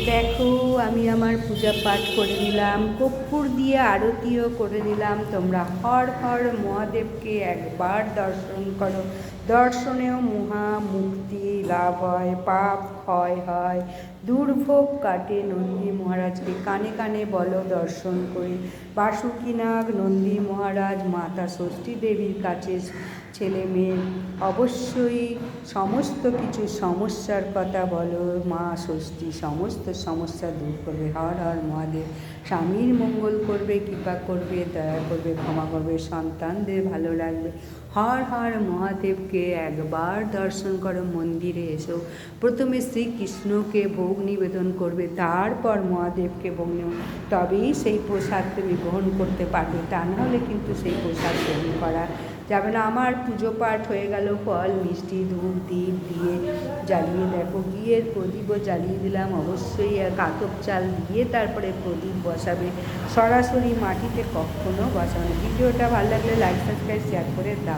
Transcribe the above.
দেখো, আমি আমার পূজা পাঠ করে নিলাম, কর্পূর দিয়ে আরতিও করে নিলাম। তোমরা হর হর মহাদেবকে একবার দর্শন করো। দর্শনেও মহা মুক্তি লাভ হয়, পাপ ক্ষয় হয়, দুর্ভোগ কাটে। নন্দী মহারাজকে কানে কানে বলো দর্শন করে। বাসুকীনাগ নন্দী মহারাজ মাতা ষষ্ঠী দেবীর কাছে ছেলে মেয়ে অবশ্যই সমস্ত কিছু সমস্যার কথা বলো। মা ষষ্ঠী সমস্ত সমস্যা দূর করবে। হর হর মহাদেব স্বামীর মঙ্গল করবে, কৃপা করবে, দয়া করবে, ক্ষমা করবে, সন্তানদের ভালো লাগবে। হর হর মহাদেবকে একবার দর্শন করো, মন্দিরে এসো। প্রথমে শ্রীকৃষ্ণকে ভোগ নিবেদন করবে, তারপর মহাদেবকে ভোগ নেবে, তবেই সেই প্রসাদ তুমি গ্রহণ করতে পারবে। তা নাহলে কিন্তু সেই প্রসাদ গ্রহণ করা যাবে না। আমার পুজো পাঠ হয়ে গেল, ফল মিষ্টি ধূপ দ্বীপ দিয়ে জ্বালিয়ে দেখো, ঘিয়ের প্রদীপও জ্বালিয়ে দিলাম। অবশ্যই কাতব চাল দিয়ে তারপরে প্রদীপ বসাবে, সরাসরি মাটিতে কখনো বসাবে না। ভিডিওটা ভালো লাগলে লাইক সাবস্ক্রাইব শেয়ার করে দাও।